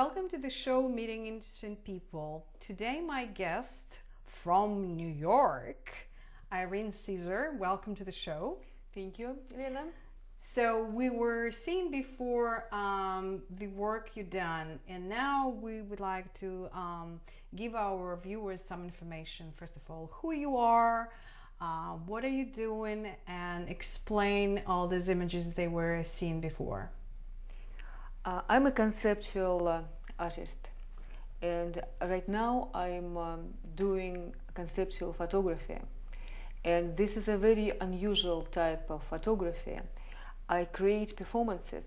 Welcome to the show Meeting Interesting People. Today my guest from New York, Irene Caesar. Welcome to the show. Thank you, Elena. So we were seeing before the work you've done, and now we would like to give our viewers some information. First of all, who you are, what are you doing, and explain all these images they were seeing before. I'm a conceptual artist, and right now I'm doing conceptual photography, and this is a very unusual type of photography. I create performances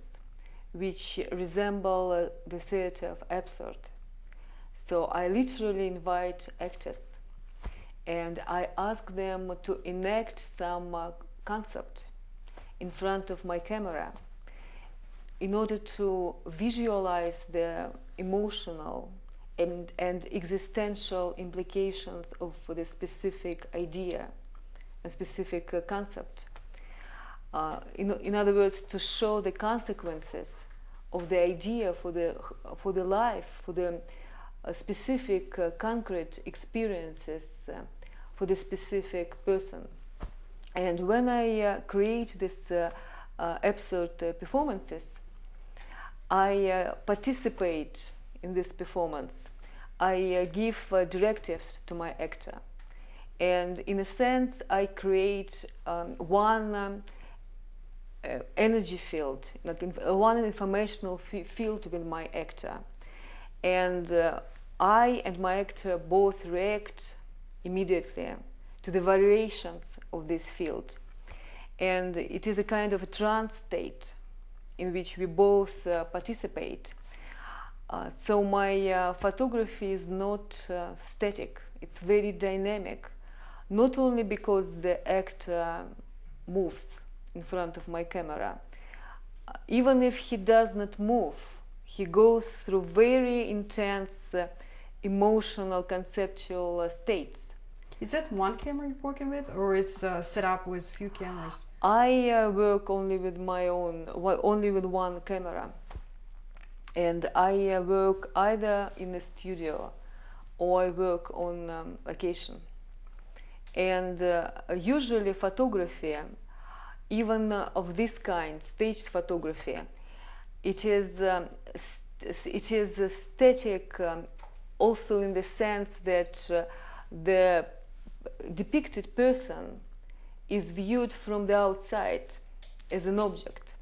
which resemble the theater of absurd. So I literally invite actors and I ask them to enact some concept in front of my camera in order to visualize the emotional and existential implications of the specific idea, a specific concept. In other words, to show the consequences of the idea for the life, for the specific concrete experiences for the specific person. And when I create these absurd performances, I participate in this performance. I give directives to my actor, and in a sense I create one energy field, like one informational field with my actor, and I and my actor both react immediately to the variations of this field, and it is a kind of a trance state in which we both participate. So my photography is not static, it's very dynamic, not only because the actor moves in front of my camera. Even if he does not move, he goes through very intense emotional, conceptual states. Is that one camera you're working with, or it's set up with few cameras? I work only with only with one camera, and I work either in a studio or I work on location. And usually photography, even of this kind, staged photography, it is static also in the sense that the depicted person is viewed from the outside as an object,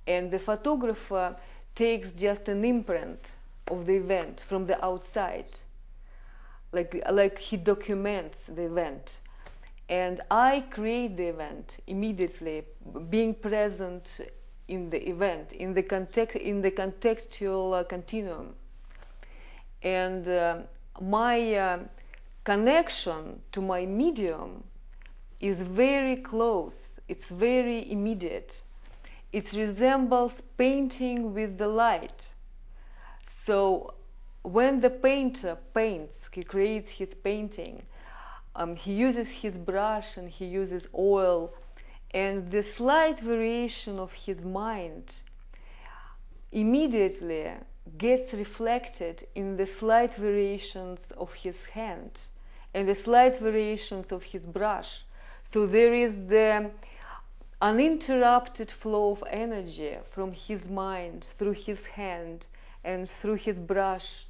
and the photographer takes just an imprint of the event from the outside, like he documents the event, and I create the event immediately, being present in the event, in the contextual continuum, and my connection to my medium is very close, it's very immediate. It resembles painting with the light. So when the painter paints, he creates his painting, he uses his brush and he uses oil, and the slight variation of his mind immediately gets reflected in the slight variations of his hand and the slight variations of his brush. So there is the uninterrupted flow of energy from his mind through his hand and through his brush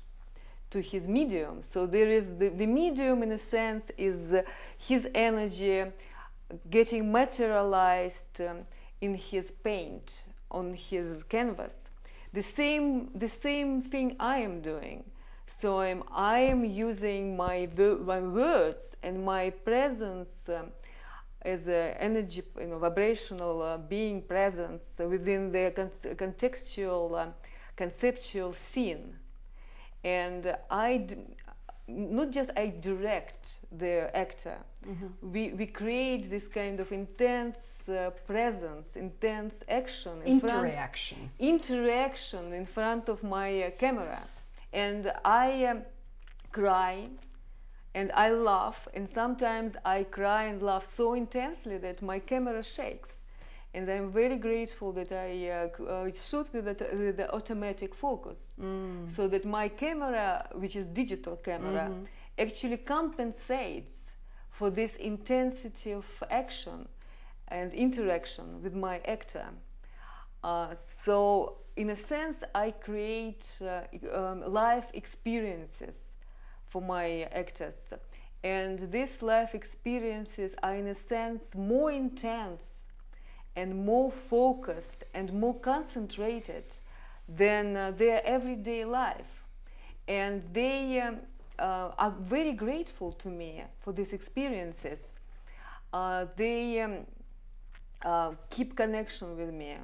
to his medium. So there is the medium, in a sense, is his energy getting materialized in his paint on his canvas. The same thing I am doing. So I am using my words and my presence as an energy, vibrational being presence within the contextual, conceptual scene. And not just I direct the actor. Mm-hmm. We create this kind of intense presence, intense action, interaction in front of my camera, and I cry and I laugh, and sometimes I cry and laugh so intensely that my camera shakes, And I'm very grateful that I shoot with the automatic focus, so that my camera, which is digital camera, actually compensates for this intensity of action and interaction with my actor. So in a sense, I create life experiences for my actors, and these life experiences are in a sense more intense and more focused and more concentrated than their everyday life. And they are very grateful to me for these experiences. They keep connection with me,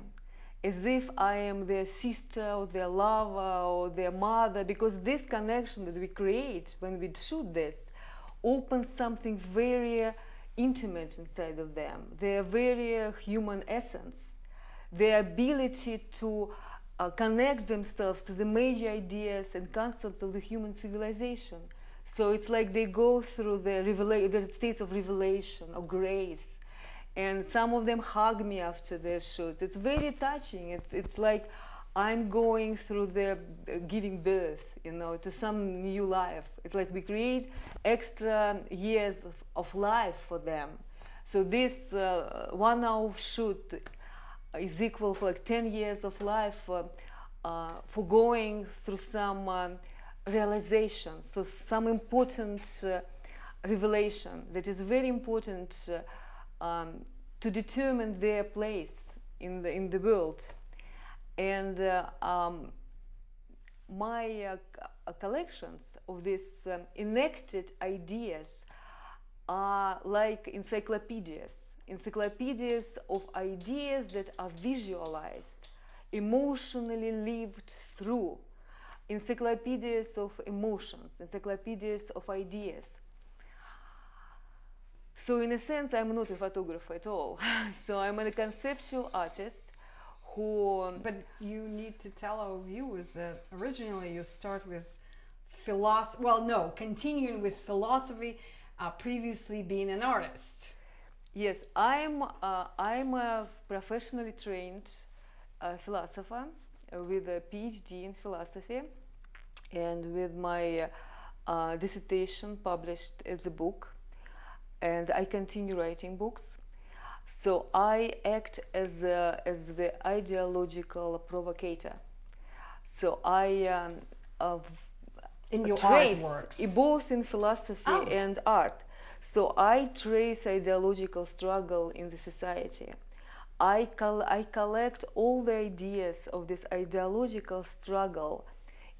as if I am their sister or their lover or their mother, because this connection that we create when we shoot this opens something very intimate inside of them, their very human essence, their ability to connect themselves to the major ideas and concepts of the human civilization. So it's like they go through the states of revelation or grace, and some of them hug me after their shoots. It's very touching. It's like I'm going through their giving birth, you know, to some new life. It's like we create extra years of life for them. So this 1 hour shoot is equal for like 10 years of life for going through some realization, so some important revelation that is very important to determine their place in the world. And my collections of these enacted ideas are like encyclopedias of ideas that are visualized, emotionally lived through, encyclopedias of emotions, encyclopedias of ideas. So in a sense, I'm not a photographer at all. So I'm a conceptual artist who... But you need to tell our viewers that originally you start with philosophy, well, no, continuing with philosophy, previously being an artist. Yes, I'm a professionally trained philosopher with a PhD in philosophy, and with my dissertation published as a book, and I continue writing books. So I act as the ideological provocator. So I in your trace, artworks, both in philosophy and art. So I trace ideological struggle in the society. I collect all the ideas of this ideological struggle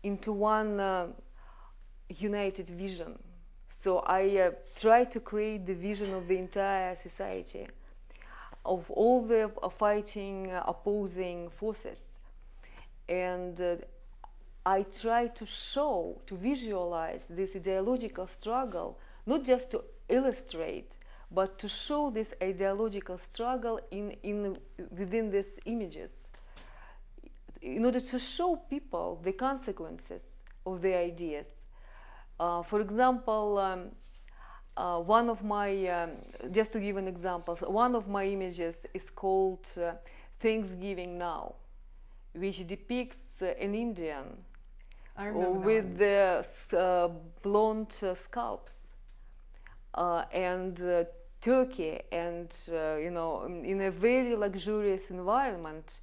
into one united vision. So I try to create the vision of the entire society, of all the fighting, opposing forces. And I try to show, to visualize this ideological struggle, not just to illustrate, but to show this ideological struggle within these images, in order to show people the consequences of their ideas. For example, one of my, just to give an example, one of my images is called Thanksgiving Now, which depicts an Indian with the blonde scalps and turkey, and you know, in a very luxurious environment,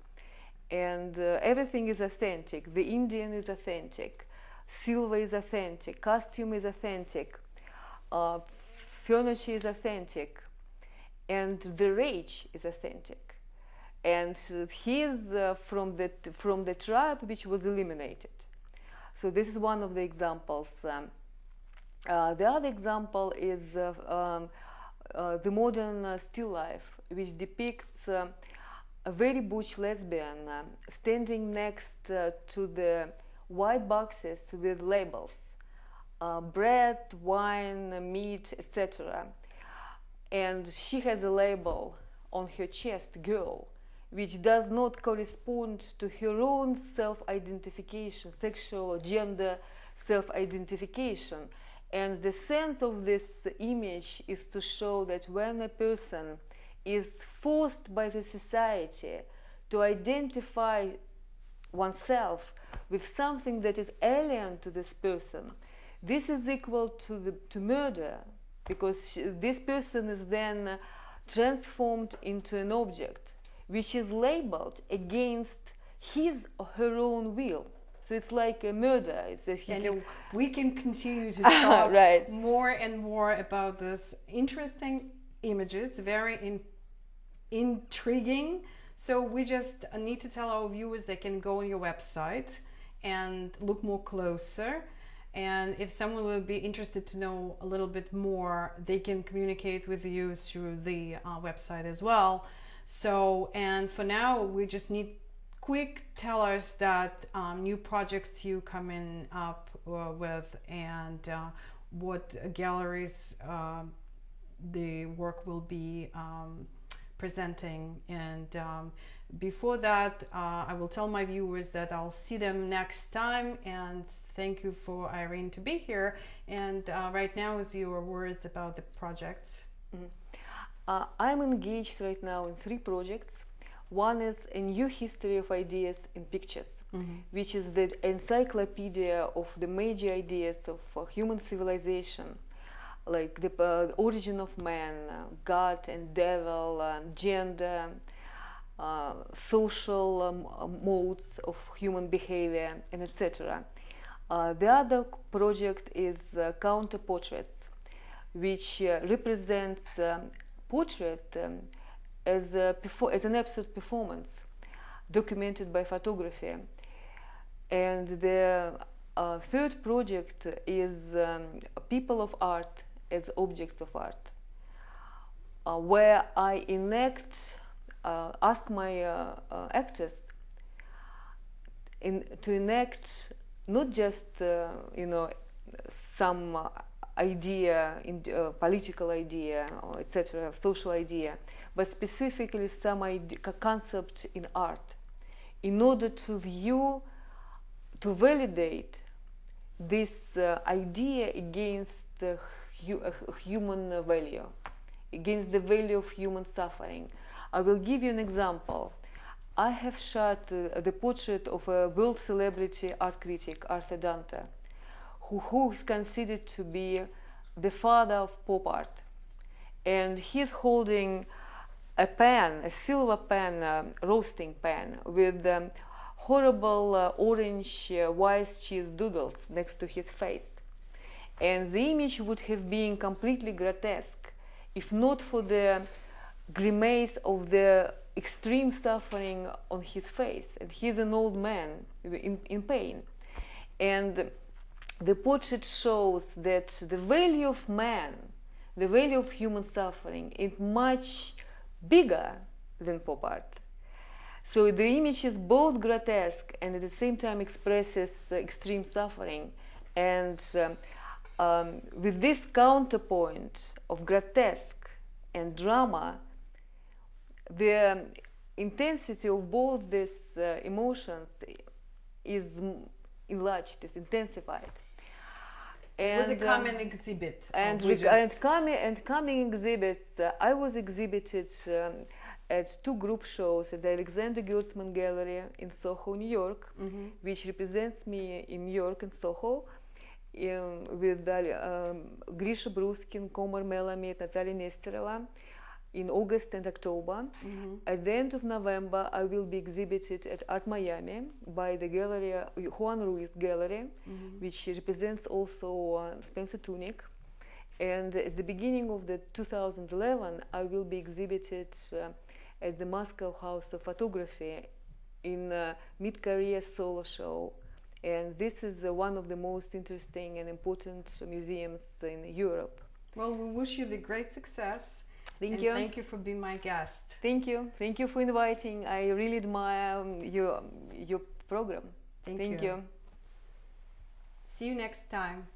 and everything is authentic. The Indian is authentic, silver is authentic, costume is authentic, furniture is authentic, and the rage is authentic. And he is from the tribe which was eliminated. So this is one of the examples. The other example is the modern still life, which depicts a very butch lesbian standing next to the white boxes with labels, bread, wine, meat, etc. And she has a label on her chest, girl, which does not correspond to her own self-identification, sexual or gender self-identification. And the sense of this image is to show that when a person is forced by the society to identify oneself with something that is alien to this person, this is equal to murder, because this person is then transformed into an object which is labeled against his or her own will. So it's like a murder. And we can continue to talk right. more and more about this interesting images, very intriguing. So we just need to tell our viewers they can go on your website and look more closer. And if someone will be interested to know a little bit more, they can communicate with you through the website as well. So, and for now, we just need quick tell us that new projects you coming up with, and what galleries the work will be presenting. And before that, I will tell my viewers that I'll see them next time, and thank you for Irene to be here. And right now is your words about the projects. Mm-hmm. I'm engaged right now in 3 projects. One is a new history of ideas in pictures, mm-hmm. which is the encyclopedia of the major ideas of human civilization, like the origin of man, God and devil, gender, social modes of human behavior, and etc. The other project is counter portraits, which represents portrait as an absolute performance documented by photography. And the third project is people of art as objects of art, where I ask my actors to enact not just some idea, political idea, or etc., social idea, but specifically some concept in art, in order to validate this idea against human value, against the value of human suffering. I will give you an example. I have shot the portrait of a world celebrity art critic, Arthur Dante, who is considered to be the father of pop art. And he's holding a pan, a silver pan, roasting pan, with horrible orange Weiss cheese doodles next to his face. And the image would have been completely grotesque if not for the grimace of the extreme suffering on his face. And he's an old man in pain. And the portrait shows that the value of man, the value of human suffering, is much bigger than pop art. So the image is both grotesque and at the same time expresses extreme suffering. And with this counterpoint of grotesque and drama, the intensity of both these emotions is enlarged, is intensified. And with the coming exhibit. And coming exhibits, I was exhibited at 2 group shows at the Alexander Gertzman Gallery in Soho, New York, mm-hmm. which represents me in New York and Soho, with Grisha Bruskin, Komar Melamed, Natalia Nesterova, in August and October. Mm-hmm. At the end of November, I will be exhibited at Art Miami by the gallery, Juan Ruiz Gallery, mm-hmm. which represents also Spencer Tunick. And at the beginning of 2011, I will be exhibited at the Moscow House of Photography in mid-career solo show. And this is one of the most interesting and important museums in Europe. Well, we wish you the great success. Thank you. Thank you for being my guest. Thank you. Thank you for inviting. I really admire your program. Thank you. You. See you next time.